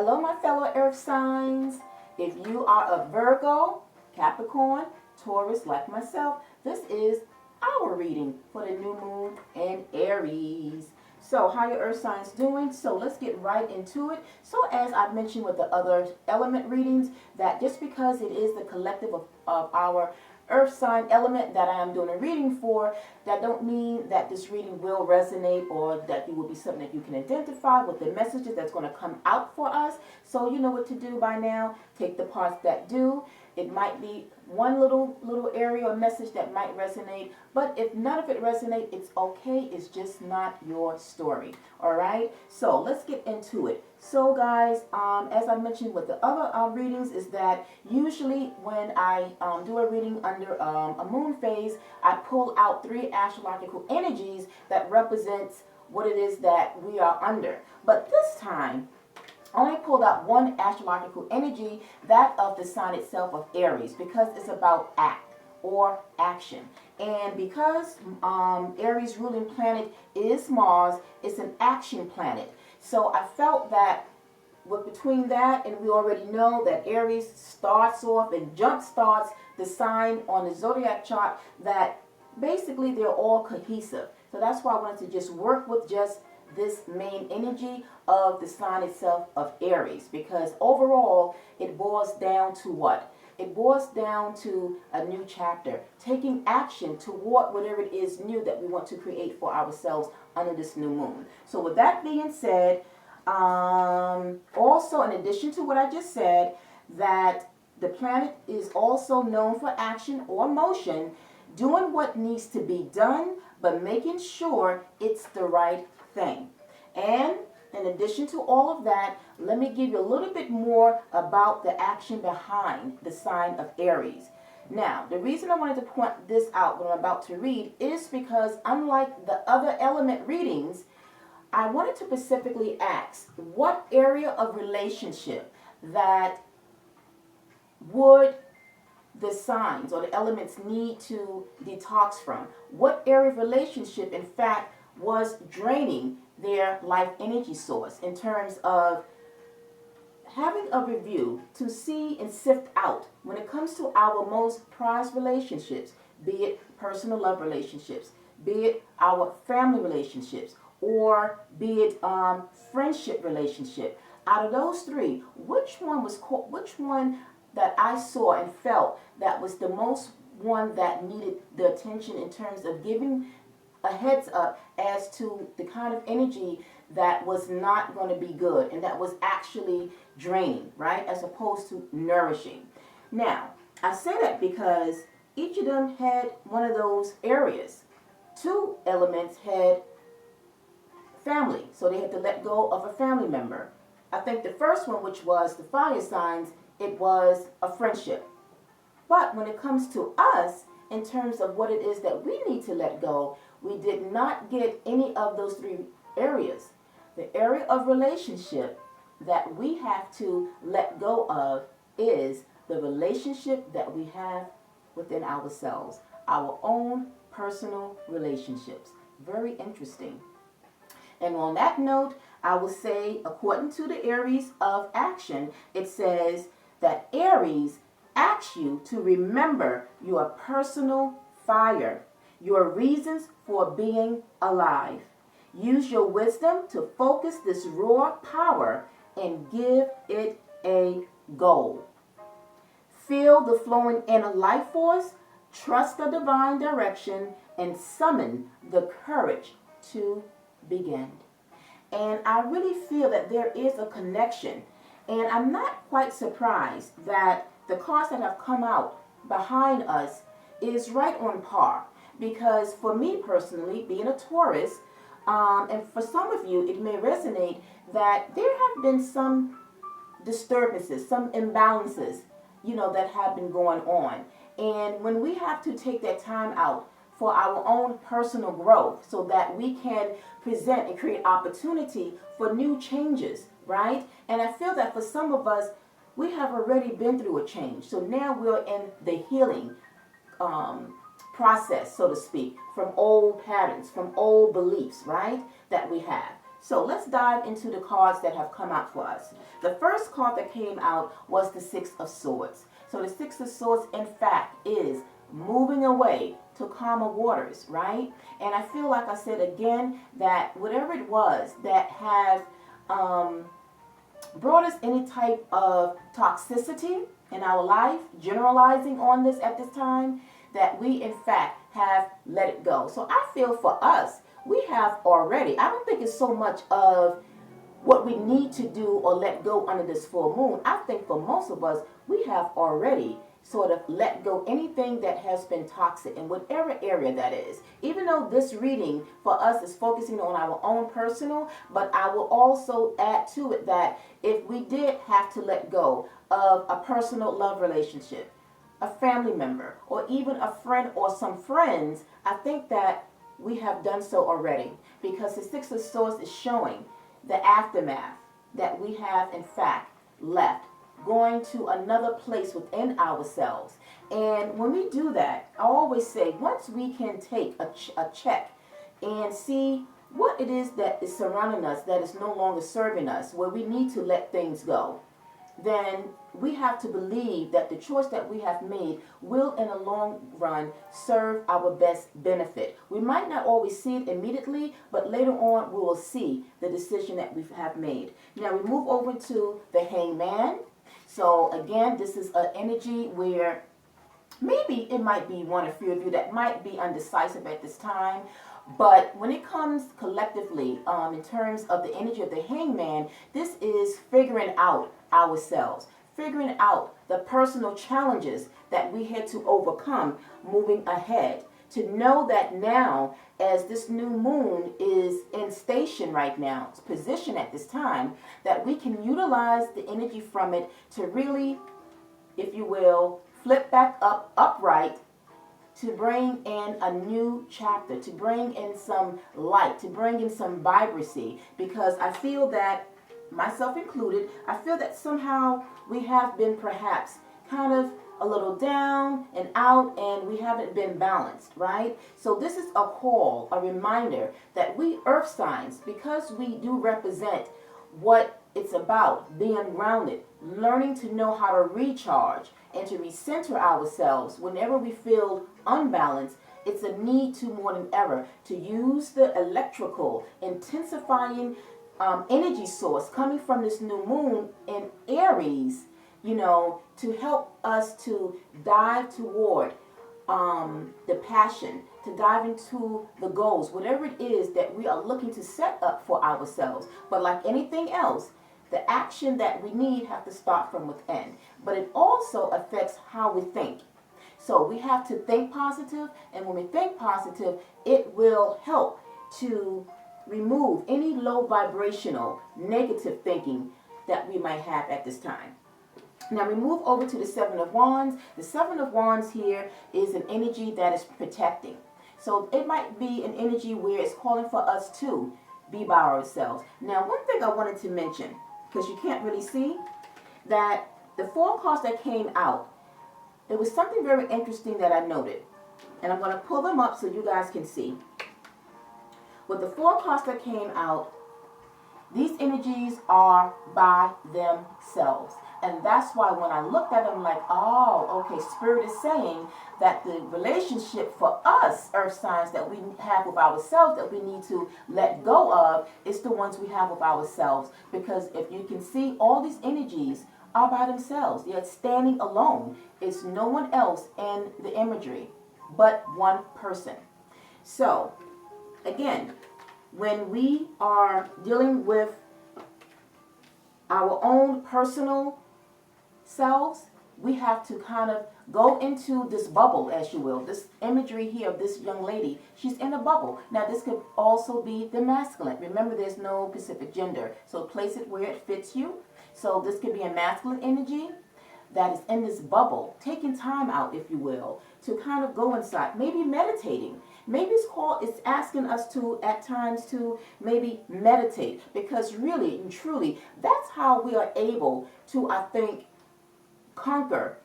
Hello, my fellow earth signs. If you are a Virgo, Capricorn, Taurus like myself, this is our reading for the new moon in Aries. So how your earth signs doing? So let's get right into it. So as I've mentioned with the other element readings, that just because it is the collective of our earth sign element that I am doing a reading for, that don't mean that this reading will resonate or that it will be something that you can identify with the messages that's going to come out for us. So you know what to do by now. Take the parts that do. It might be one little area or message that might resonate, but if none of it resonates, it's okay. It's just not your story. All right. So let's get into it. So guys, as I mentioned with the other readings, is that usually when I do a reading under a moon phase, I pull out 3 astrological energies that represents what it is that we are under. But this time, I only pulled out 1 astrological energy, that of the sign itself of Aries, because it's about act or action. And because Aries ruling planet is Mars, it's an action planet. So I felt that between that, and we already know that Aries starts off and jump starts the sign on the zodiac chart, that basically they're all cohesive. So that's why I wanted to just work with just this main energy of the sign itself of Aries, because overall it boils down to what? It boils down to a new chapter, taking action toward whatever it is new that we want to create for ourselves under this new moon. So with that being said, also in addition to what I just said, that the planet is also known for action or motion, doing what needs to be done, but making sure it's the right thing. And in addition to all of that, let me give you a little bit more about the action behind the sign of Aries. Now, the reason I wanted to point this out, what I'm about to read, is because unlike the other element readings, I wanted to specifically ask what area of relationship that would the signs or the elements need to detox from. What area of relationship, in fact, was draining their life energy source, in terms of having a review to see and sift out when it comes to our most prized relationships, be it personal love relationships, be it our family relationships, or be it friendship relationship. Out of those 3, which one that I saw and felt that was the most one that needed the attention in terms of giving a heads up as to the kind of energy that was not going to be good and that was actually draining, right, as opposed to nourishing. Now, I say that because each of them had one of those areas. 2 elements had family, so they had to let go of a family member. I think the first one, which was the fire signs, it was a friendship. But when it comes to us, in terms of what it is that we need to let go, we did not get any of those 3 areas. The area of relationship that we have to let go of is the relationship that we have within ourselves, our own personal relationships. Very interesting. And on that note, I will say, according to the Aries of action, it says that Aries asks you to remember your personal fire, your reasons for being alive. Use your wisdom to focus this raw power and give it a goal. Feel the flowing inner life force, trust the divine direction, and summon the courage to begin. And I really feel that there is a connection. And I'm not quite surprised that the cards that have come out behind us is right on par. Because for me personally, being a Taurus, and for some of you it may resonate, that there have been some disturbances, some imbalances, that have been going on. And when we have to take that time out for our own personal growth so that we can present and create opportunity for new changes, right? And I feel that for some of us, we have already been through a change. So now we're in the healing process, so to speak, from old patterns, from old beliefs, right, that we have. So let's dive into the cards that have come out for us. The first card that came out was the Six of Swords. So the Six of Swords, in fact, is moving away to calmer waters, right? And I feel like I said again that whatever it was that have brought us any type of toxicity in our life, generalizing on this at this time, that we in fact have let it go. So I feel for us, we have already, I don't think it's so much of what we need to do or let go under this full moon. I think for most of us, we have already sort of let go anything that has been toxic in whatever area that is. Even though this reading for us is focusing on our own personal, but I will also add to it that if we did have to let go of a personal love relationship, a family member, or even a friend or some friends, I think that we have done so already, because the Six of Swords is showing the aftermath that we have in fact left, going to another place within ourselves. And when we do that, I always say, once we can take a check and see what it is that is surrounding us that is no longer serving us, where we need to let things go, then we have to believe that the choice that we have made will in the long run serve our best benefit. We might not always see it immediately, but later on we will see the decision that we have made. Now we move over to the Hangman. So again, this is an energy where maybe it might be one or few of you that might be undecisive at this time. But when it comes collectively, in terms of the energy of the Hangman, this is figuring out ourselves, figuring out the personal challenges that we had to overcome moving ahead. To know that now, as this new moon is in station right now, its position at this time, that we can utilize the energy from it to really, if you will, flip back upright, to bring in a new chapter, to bring in some light, to bring in some vibrancy. Because I feel that, myself included, I feel that somehow we have been perhaps kind of a little down and out, and we haven't been balanced, right? So this is a call, a reminder that we earth signs, because we do represent what it's about, being grounded, learning to know how to recharge and to recenter ourselves whenever we feel unbalanced. It's a need to, more than ever, to use the electrical intensifying energy source coming from this new moon in Aries, to help us to dive toward the passion, to dive into the goals, whatever it is that we are looking to set up for ourselves. But like anything else, the action that we need have to start from within. But it also affects how we think. So we have to think positive, and when we think positive, it will help to remove any low vibrational negative thinking that we might have at this time. Now we move over to the Seven of Wands. The Seven of Wands here is an energy that is protecting. So it might be an energy where it's calling for us to be by ourselves. Now one thing I wanted to mention, because you can't really see, that the four cards that came out, there was something very interesting that I noted. And I'm going to pull them up so you guys can see. With the four cards that came out, these energies are by themselves. And that's why when I looked at them, like, oh, okay, Spirit is saying that the relationship for us, earth signs, that we have with ourselves, that we need to let go of, is the ones we have with ourselves. Because if you can see, all these energies are by themselves. They're standing alone. It's no one else in the imagery but one person. So, again, when we are dealing with our own personal selves, we have to kind of go into this bubble, as you will. This imagery here of this young lady, she's in a bubble. Now this could also be the masculine. Remember, there's no specific gender, so place it where it fits you. So this could be a masculine energy that is in this bubble, taking time out, if you will, to kind of go inside, maybe meditating. Maybe it's asking us to, at times, to maybe meditate, because really and truly, that's how we are able to, I think, conquer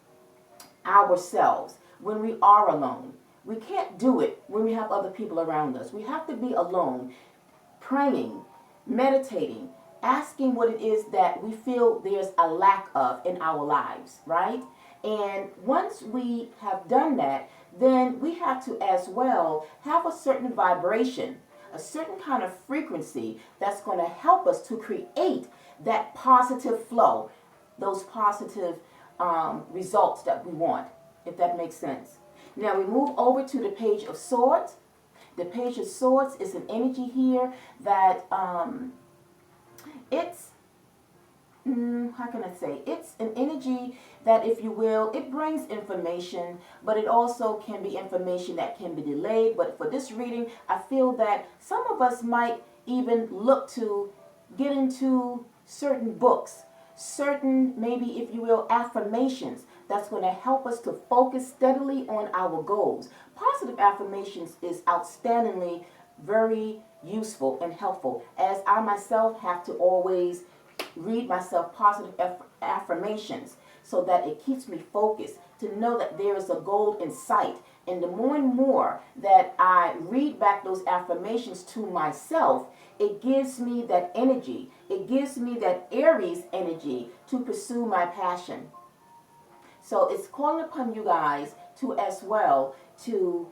ourselves when we are alone. We can't do it when we have other people around us. We have to be alone, praying, meditating, asking what it is that we feel there's a lack of in our lives, right? And once we have done that, then we have to as well have a certain vibration, a certain kind of frequency that's going to help us to create that positive flow, those positive results that we want, if that makes sense. Now we move over to the Page of Swords. The Page of Swords is an energy here that it's how can I say? It's an energy that, if you will, it brings information, but it also can be information that can be delayed. But for this reading, I feel that some of us might even look to get into certain books, certain, maybe, if you will, affirmations that's going to help us to focus steadily on our goals. Positive affirmations is outstandingly very useful and helpful, as I myself have to always read myself positive affirmations so that it keeps me focused, to know that there is a goal in sight. And the more and more that I read back those affirmations to myself, it gives me that energy. It gives me that Aries energy to pursue my passion. So it's calling upon you guys to as well to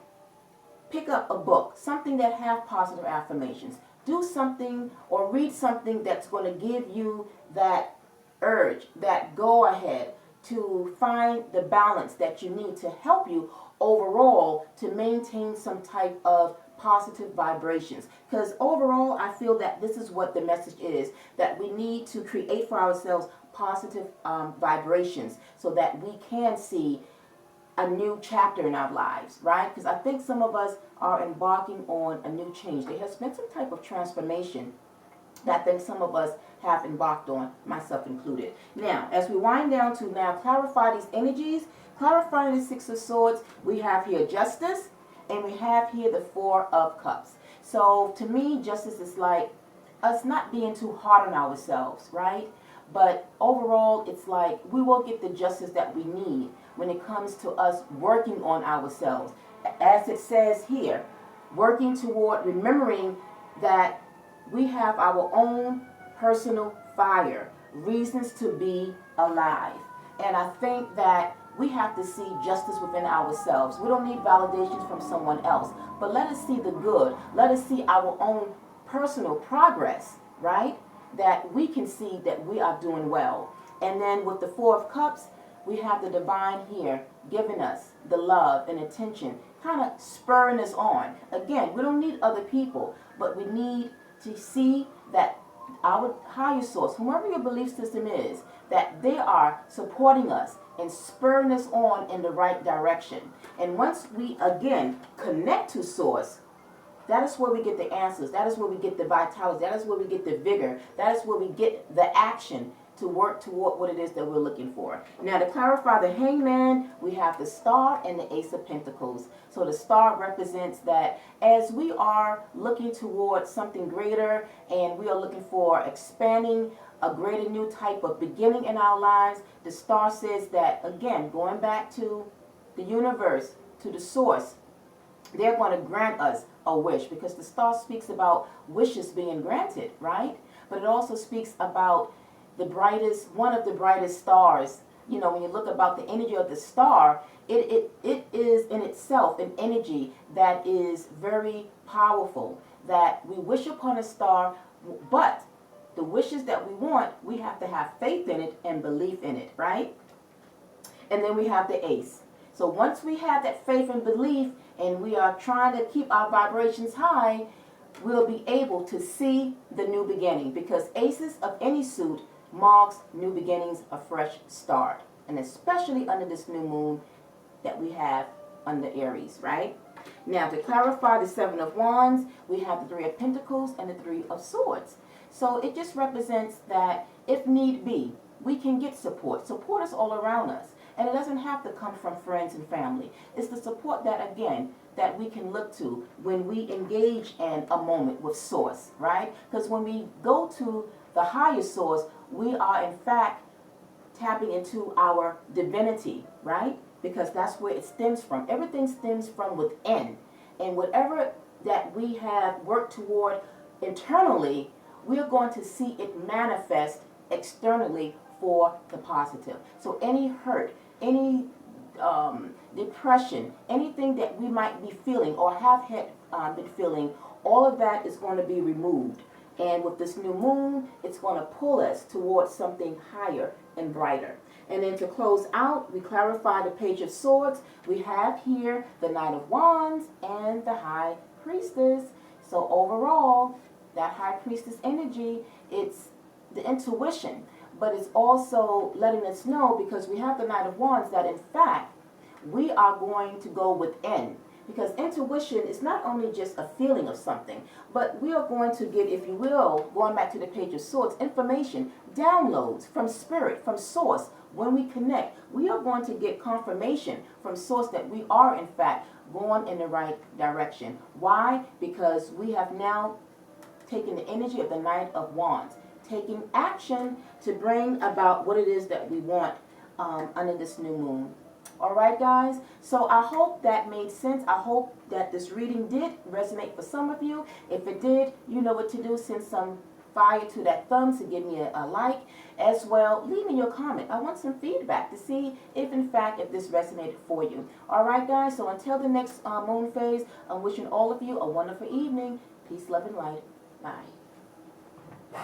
pick up a book, something that have positive affirmations. Do something or read something that's going to give you that urge, that go ahead to find the balance that you need to help you overall to maintain some type of positive vibrations. Because overall, I feel that this is what the message is, that we need to create for ourselves positive vibrations so that we can see a new chapter in our lives, right? Because I think some of us are embarking on a new change. There has been some type of transformation that I think some of us have embarked on, myself included. Now, as we wind down to now clarify these energies, clarifying the Six of Swords, we have here Justice, and we have here the Four of Cups. So to me, justice is like us not being too hard on ourselves, right? But overall, it's like we will get the justice that we need when it comes to us working on ourselves. As it says here, working toward remembering that we have our own personal fire, reasons to be alive. And I think that we have to see justice within ourselves. We don't need validations from someone else, but let us see the good. Let us see our own personal progress, right? That we can see that we are doing well. And then with the Four of Cups, we have the divine here giving us the love and attention, kind of spurring us on. Again, we don't need other people, but we need to see that our higher source, whoever your belief system is, that they are supporting us and spurring us on in the right direction. And once we, again, connect to source, that is where we get the answers. That is where we get the vitality. That is where we get the vigor. That is where we get the action to work toward what it is that we're looking for. Now, to clarify the Hangman, we have the Star and the Ace of Pentacles. So the Star represents that as we are looking towards something greater and we are looking for expanding a greater new type of beginning in our lives, the Star says that, again, going back to the universe, to the source, they're going to grant us a wish, because the Star speaks about wishes being granted, right? But it also speaks about the brightest, one of the brightest stars. You know, when you look about the energy of the star, it is in itself an energy that is very powerful, that we wish upon a star, but the wishes that we want, we have to have faith in it and belief in it, right? And then we have the Ace. So once we have that faith and belief and we are trying to keep our vibrations high, we'll be able to see the new beginning, because aces of any suit marks new beginnings, a fresh start, and especially under this new moon that we have under Aries, right? Now, to clarify the Seven of Wands, we have the Three of Pentacles and the Three of Swords. So it just represents that if need be, we can get support. Support is all around us, and it doesn't have to come from friends and family. It's the support that, again, that we can look to when we engage in a moment with source, right? Because when we go to the higher source, we are in fact tapping into our divinity, right? Because that's where it stems from. Everything stems from within. And whatever that we have worked toward internally, we are going to see it manifest externally for the positive. So any hurt, any depression, anything that we might be feeling or have had, been feeling, all of that is going to be removed. And with this new moon, it's going to pull us towards something higher and brighter. And then to close out, we clarify the Page of Swords. We have here the Knight of Wands and the High Priestess. So overall, that High Priestess energy, it's the intuition, but it's also letting us know, because we have the Knight of Wands, that in fact, we are going to go within. Because intuition is not only just a feeling of something, but we are going to get, if you will, going back to the Page of Swords, information, downloads from spirit, from source. When we connect, we are going to get confirmation from source that we are, in fact, going in the right direction. Why? Because we have now taken the energy of the Knight of Wands, taking action to bring about what it is that we want under this new moon. All right, guys, so I hope that made sense. I hope that this reading did resonate for some of you. If it did, you know what to do. Send some fire to that thumb to give me a like. As well, leave me your comment. I want some feedback to see if, in fact, if this resonated for you. All right, guys, so until the next moon phase, I'm wishing all of you a wonderful evening. Peace, love, and light. Bye.